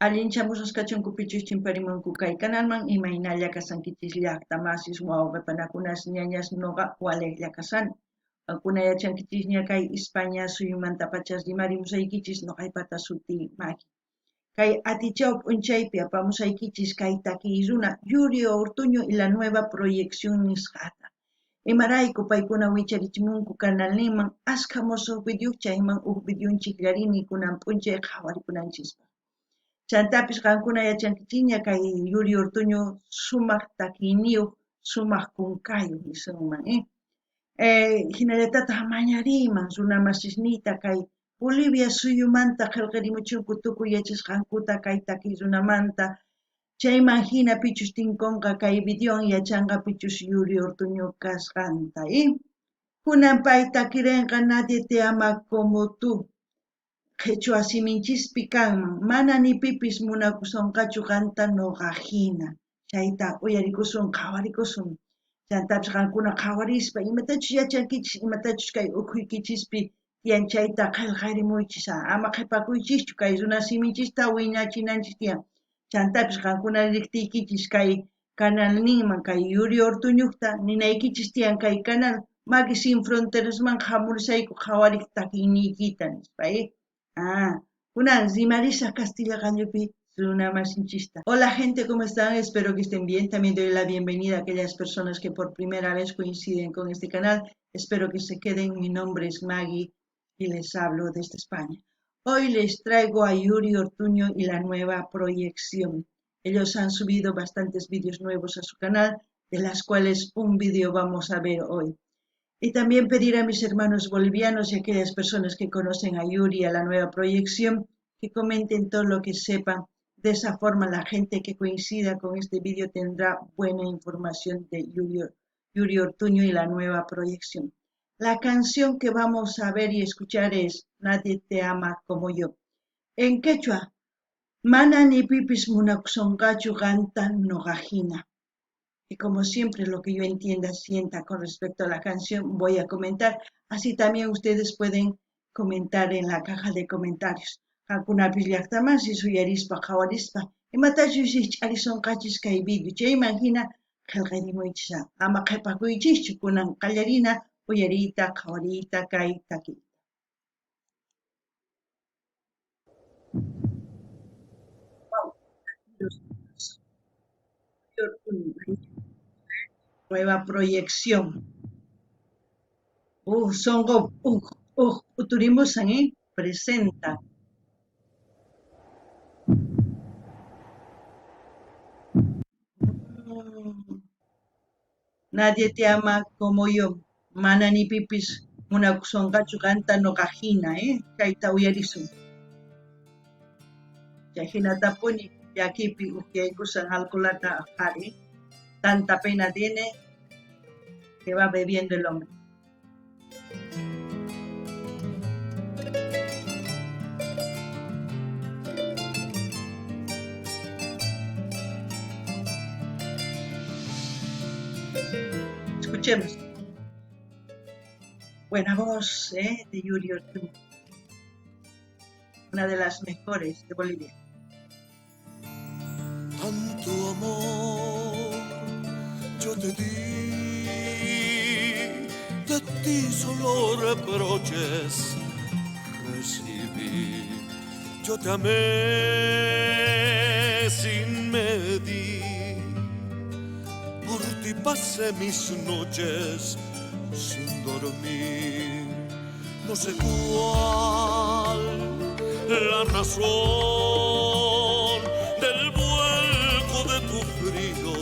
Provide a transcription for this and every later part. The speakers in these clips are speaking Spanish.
Allinchamusqachunku pichus chimparimunku kay kanalman imaynalla kasankichis llaqta masis wawqipanakunas ñañas nuqa waliqlla kasani. Ankuna yachankichis ña kay España suyumanta pachas rimarimusaykichis nuqaypata suti Maki. Kay atichaw p'unchaypi apamusaykichis kay takiy runa Yuri Ortuño y la nueva proyección nisqata. Imarayku paykuna wicharichimunku kanalninman askha musuq video chayman videonchiklarini kunan p'unchay qhawaripunanchispa. Chantapis qankuna yachankichiña kay Yuri Ortuño sumaq takiyniyuq sumaq kunkayuq nisunman. Hinallatataq mañariyman runa masisniyta kay Bolivia suyumanta qillqirimuchunku tukuy yachasqankuta kay takiy runamanta chayman hina pichus tinkunqa kay videowan yachanqa pichus Yuri Ortuño kasqanta. Kunan pay takirinqa nadie te ama como tú. Qhichwa siminchispi kanman mana ni pipis munakusunqachu qanta nuqahina chayta uyarikusun qhawarikusun chantapis qankuna qhawarispa imatachus yachankichis imatachus kay ukhuykichispi tiyan chayta qillqarimuychis ama qhipakuychischu kay runa siminchista wiñachinanchis tiyan chantapis qankuna riqtiykichis kay kanalninman kay Yuri Ortuñuqta ninaykichis tiyan kay kanal Maki Sin Fronterasman hamurisayku qhawariq takiyniykita nispa. Kunan rimarisa Castilla Gallupi runa masinchista. Hola gente, ¿cómo están? Espero que estén bien. También doy la bienvenida a aquellas personas que por primera vez coinciden con este canal. Espero que se queden. Mi nombre es Maggie y les hablo desde España. Hoy les traigo a Yuri Ortuño y la nueva proyección. Ellos han subido bastantes vídeos nuevos a su canal, de las cuales un vídeo vamos a ver hoy. Y también pedir a mis hermanos bolivianos y aquellas personas que conocen a Yuri, a la nueva proyección, que comenten todo lo que sepan. De esa forma la gente que coincida con este vídeo tendrá buena información de Yuri Ortuño y la nueva proyección. La canción que vamos a ver y escuchar es Nadie te ama como yo. En quechua, mana ni pipis munakusonqachu qanta nuqahina. Y como siempre lo que yo entienda, sienta con respecto a la canción, voy a comentar. Así también ustedes pueden comentar en la caja de comentarios. Hakunapis llaqtamansi suyarispa qhawarispa imatachus ch'arisonqachis kay video chayman hina qillqarimuychis ama qhipakuychischu kunan qallarina uyariyta qhawariyta kay takiyta. Nueva proyección. Songo Uturimusan presenta. Nadie te ama como yo. Mana ni pipis munakusonqachu qanta nuqahina, chayta uyarisun. Chayhinatapuni yakipi upiaykusan alcoholata qhari. Tanta pena tiene que va bebiendo el hombre. Escuchemos. Buena voz de Yuri Ortuño, una de las mejores de Bolivia. Tanto amor yo te di, de ti solo reproches recibí. Yo te amé sin medir, por ti pasé mis noches sin dormir. No sé cuál la razón del vuelco de tu frío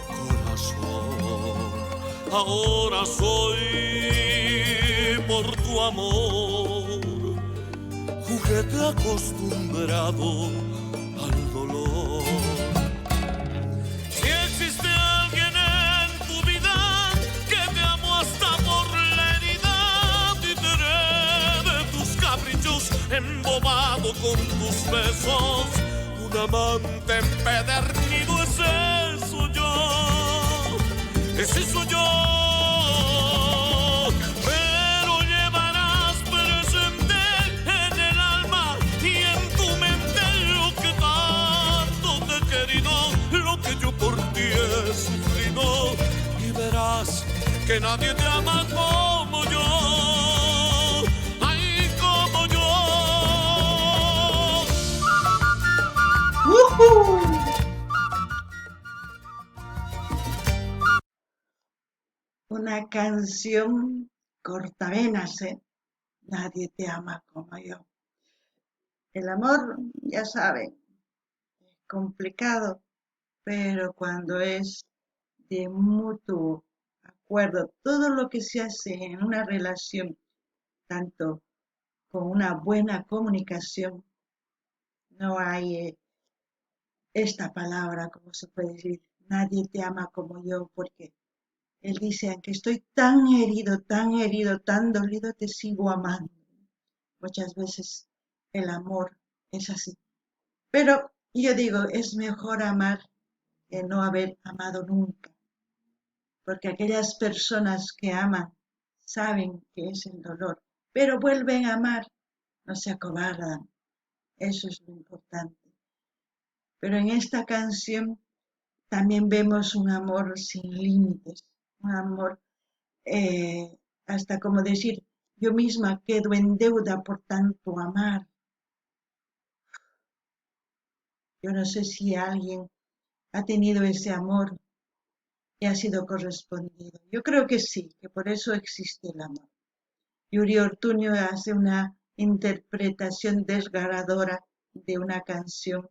corazón. Ahora soy por tu amor juguete acostumbrado al dolor. Si existe alguien en tu vida que te amo hasta por la herida, y seré de tus caprichos embobado con tus besos. Un amante empedernido, ese soy yo. Pero llevarás presente en el alma y en tu mente lo que que nadie te ama como yo, ay, como yo. Una canción cortavenas, ¿eh? Nadie te ama como yo. El amor, ya saben, es complicado, pero cuando es de mutuo acuerdo, todo lo que se hace en una relación, tanto con una buena comunicación, no hay esta palabra, como se puede decir, nadie te ama como yo, porque él dice, aunque estoy tan herido, tan dolido, te sigo amando. Muchas veces el amor es así. Pero yo digo, es mejor amar que no haber amado nunca, porque aquellas personas que aman saben que es el dolor, pero vuelven a amar, no se acobardan, eso es lo importante. Pero en esta canción también vemos un amor sin límites, un amor hasta como decir, yo misma quedo en deuda por tanto amar. Yo no sé si alguien ha tenido ese amor y ha sido correspondido. Yo creo que sí, que por eso existe el amor. Yuri Ortuño hace una interpretación desgarradora de una canción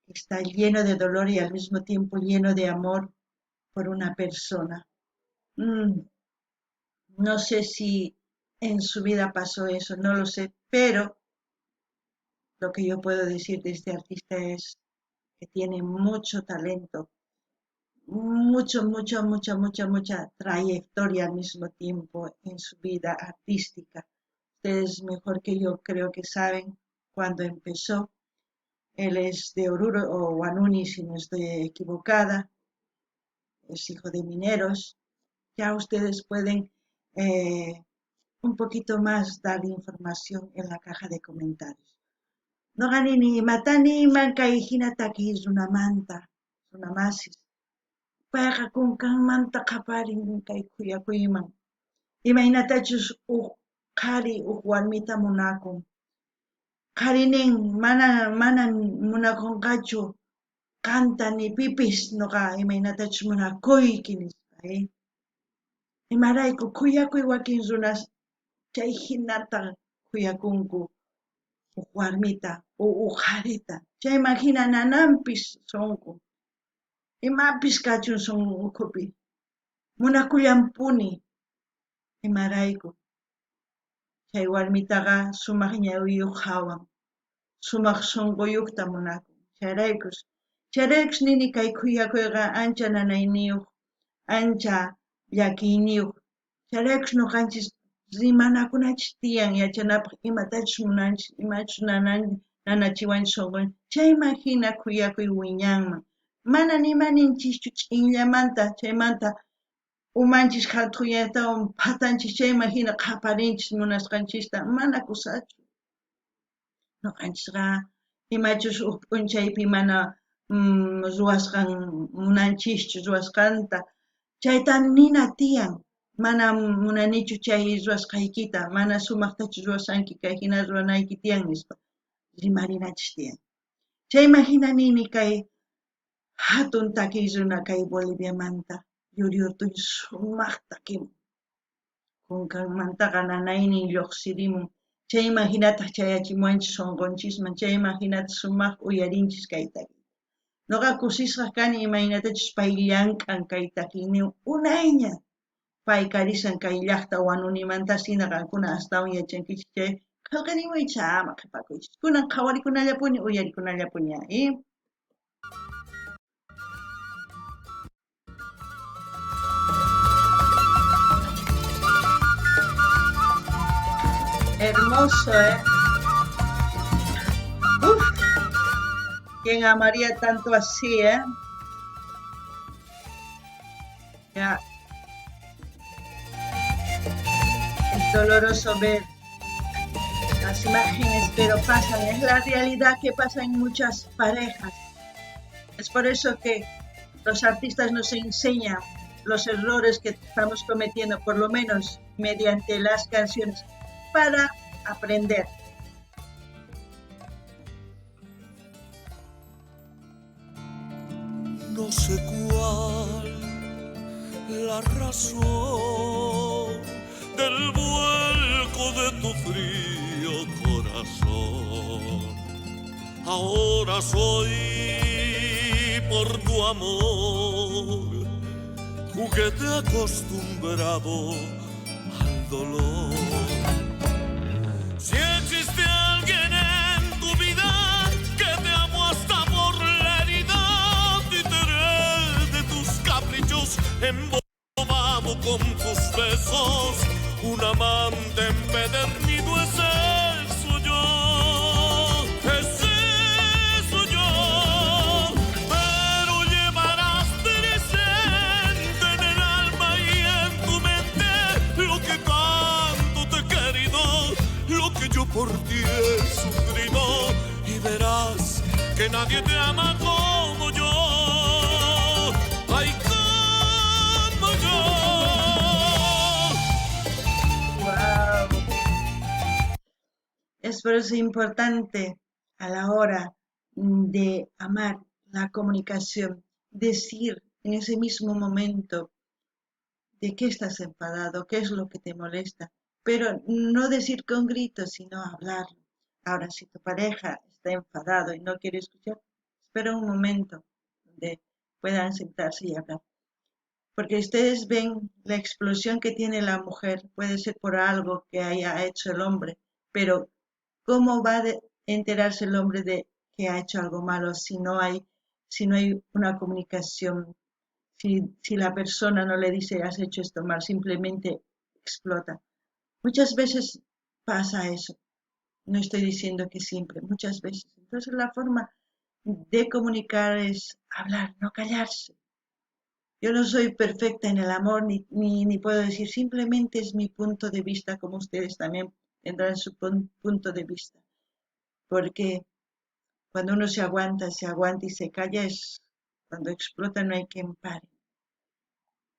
que está lleno de dolor y al mismo tiempo lleno de amor por una persona. No sé si en su vida pasó eso, no lo sé, pero lo que yo puedo decir de este artista es que tiene mucho talento, mucha trayectoria al mismo tiempo en su vida artística. Ustedes mejor que yo creo que saben cuándo empezó. Él es de Oruro o Guanuni, si no estoy equivocada, es hijo de mineros. Ya ustedes pueden un poquito más dar información en la caja de comentarios. No ganini matani manka hinataki runamanta, runamasis. Payqa kunkanmanta qaparin kay kuyakuyman. Imaynatachus qhari warmita munakun. Qharinin mana munakunqachu qanta ni pipis nuqa imaynatachus munakuyki nispa. Imarayku kuyakuy wakin runas chay hinata kuyakunku warmita qharita. Chayman hina nananpis sunqu. Imapis kachun sunqupi. Munakullampuni imarayku. Chay warmitaqa sumaq ñawiyuq hawan. Sumaq sunquyuqta munakun. Chayraykus nini kay kuyakuyqa ancha nanayniyuq, ancha llakiyniyuq. Chayraykus nuqanchis rimanakunachis tiyan yachanapaq imatachus munanchis, imachus nanachiwanchis sunquyta. Chayman hina kuyakuy wiñanman. Mana nimaninchikchu ch'inllamanta, chaymanta umanchis hatuyaytawan phatanchis chayman hina qaparinchis munasqanchista mana kusachu. Nuqanchisqa imachus p'unchaypi mana ruwasqan munanchischu ruwasqanta chayta nina tiyan. Mana munanichu chay ruwasqaykita, mana sumaqtachu ruwasqanki kay hina ruwanayki tiyan nispa rimarinachis tiyan. Chayman hina nini kay hatun takiy runa kay Boliviamanta Yuri Ortuño sumaq takimun. Kunkanmantaqa nanaynin lluqsirimun. Chayman hinataq chayachimuwanchis sunqunchikman, chayman hinataq sumaq uyarinchis kay takiy. Nuqa kusisqa kani imaynatachus pay llank'an kay takiyniwan unayña. Pay karisan kay llaqta Wanunimantas hina qankuna astawan yachankichis chay qillqaniwaychis ama qhipakuychis. Kunan qhawarikunallapuña uyarikunallapuña. Hermoso, Uf, ¿quién amaría tanto así, Ya. Es doloroso ver las imágenes, pero pasan. Es la realidad que pasa en muchas parejas. Es por eso que los artistas nos enseñan los errores que estamos cometiendo, por lo menos mediante las canciones, para aprender. No sé cuál la razón del vuelco de tu frío corazón. Ahora soy por tu amor juguete acostumbrado al dolor. Si existe alguien en tu vida que te amó hasta por la herida, títere de tus caprichos, embobado con tus besos, un amante empedernido, ese soy yo, ese soy yo. Pero llevarás presente en el alma y en tu mente lo que tanto te he querido, lo que yo por ti he sufrido, y verás que nadie te ama como yo. Ay, como yo. ¡Wow! Es por eso importante a la hora de amar la comunicación, decir en ese mismo momento de qué estás enfadado, qué es lo que te molesta, pero no decir con gritos, sino hablarlo. Ahora, si tu pareja está enfadado y no quiere escuchar, espera un momento donde puedan sentarse y hablar. Porque ustedes ven la explosión que tiene la mujer, puede ser por algo que haya hecho el hombre, pero ¿cómo va a enterarse el hombre de que ha hecho algo malo si no hay una comunicación? Si la persona no le dice has hecho esto mal, simplemente explota. Muchas veces pasa eso. No estoy diciendo que siempre, muchas veces. Entonces la forma de comunicar es hablar, no callarse. Yo no soy perfecta en el amor ni puedo decir, simplemente es mi punto de vista, como ustedes también tendrán su punto de vista. Porque cuando uno se aguanta y se calla, es cuando explota, no hay quien pare.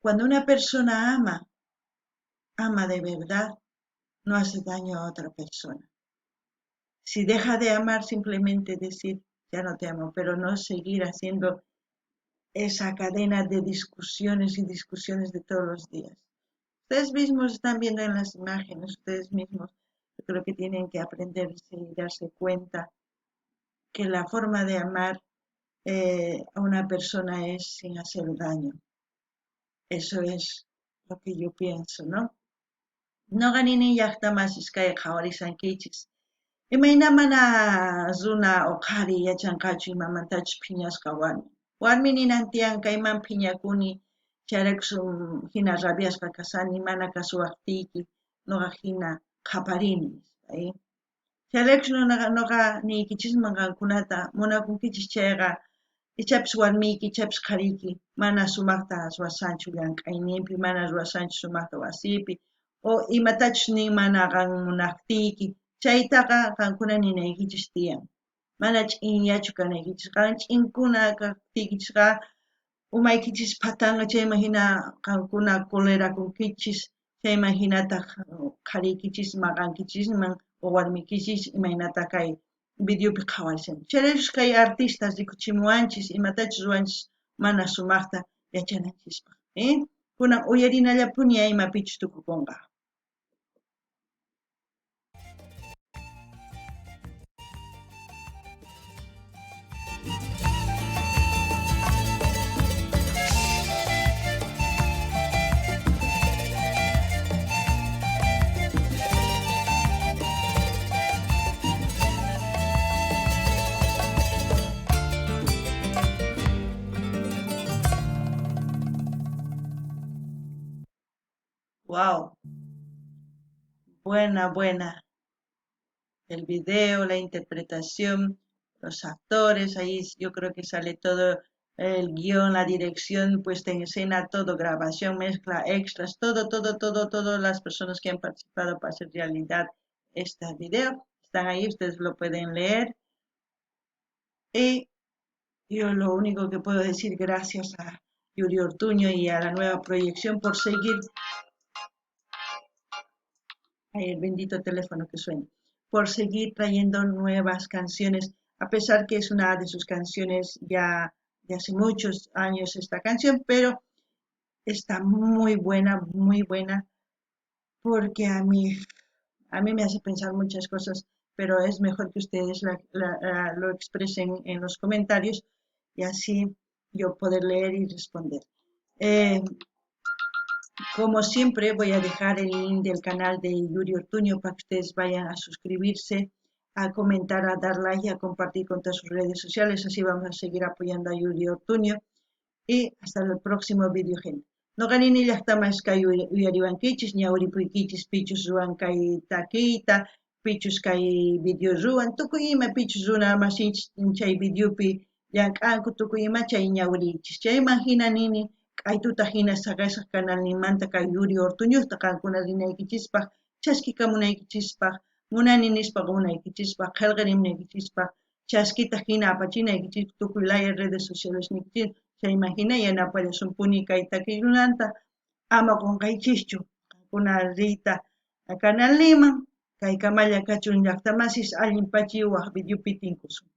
Cuando una persona ama de verdad, no hace daño a otra persona. Si deja de amar, simplemente decir, ya no te amo, pero no seguir haciendo esa cadena de discusiones y discusiones de todos los días. Ustedes mismos están viendo en las imágenes, ustedes mismos, yo creo que tienen que aprenderse y darse cuenta que la forma de amar a una persona es sin hacer daño. Eso es lo que yo pienso, ¿no? No ganini llaqtamas iskay qhawarisankichis. Imayna mana runa uqhari yachanqachu imamantachus phiñasqa warmi. Warmi ninantiyan kayman phiñakuni chayrakusun hina rabiasqa kasani mana kasuwaqtiyki nuqa hina qhaparini. Chayrakusun nuqa niykichisman qankunata munakunkichis chayqa ichapis warmiyki ichapis qhariyki mana sumaqta ruwasanchu llank'ayninpi, mana ruwasanchu sumaqta wasipi, o imatachus nin mana qan munaqtiyki, chaytaqa qankuna ninaykichis tiyan. Mana ch'inyachu kanaykichis, qan ch'inkuna kaqtiykichisqa umaykichis phatanqa chayman hina qankuna kolerakunkichis, chayman hinataq qhariykichis maqankichisman o warmikichis imaynata kay videopi qhawarishan. Chayrakush kay artistas rikuchimuwanchis imatachus ruwanchis mana sumaqta yachananchispaq. Kunan uyarinallapuni aymapichus tukukunqa. Wow, buena. El video, la interpretación, los actores, ahí yo creo que sale todo el guión, la dirección, puesta en escena, todo, grabación, mezcla, extras, todas las personas que han participado para hacer realidad este video, están ahí, ustedes lo pueden leer. Y yo lo único que puedo decir, gracias a Yuri Ortuño y a la nueva proyección por seguir, ay, el bendito teléfono que suena, por seguir trayendo nuevas canciones, a pesar que es una de sus canciones ya de hace muchos años esta canción, pero está muy buena, porque a mí me hace pensar muchas cosas, pero es mejor que ustedes lo expresen en los comentarios y así yo poder leer y responder. Eh, Como siempre, voy a dejar el link del canal de Yuri Ortuño para que ustedes vayan a suscribirse, a comentar, a dar like y a compartir con todas sus redes sociales. Así vamos a seguir apoyando a Yuri Ortuño. Y hasta el próximo video, gente. No ganin llaqta más kay uyariwankichis, ñawripuykichis pichus ruwan kay taquita, pichus kay video ruwan, tukuy ima pichus runa masinchis chay videopi llank'anku tukuy ima chay ñawrichis. Chayman hina nini k'aytuta hina saqasaq kanalninmanta kay Yuri Ortuñuqta qankuna rinaykichispaq, chaskikamunaykichispaq, munani nispaq munaykichispaq, qillqarimunaykichispaq, chaskita hina apachinaykichis tukuy laya redes sociales nikichis. Se imagina ya no puede sumpuni kay takirunanta ama qunqaychischu kuna rita canal Lima kay kamalla kachun llaqtamasis allin pachiwaq videopi tinkusun.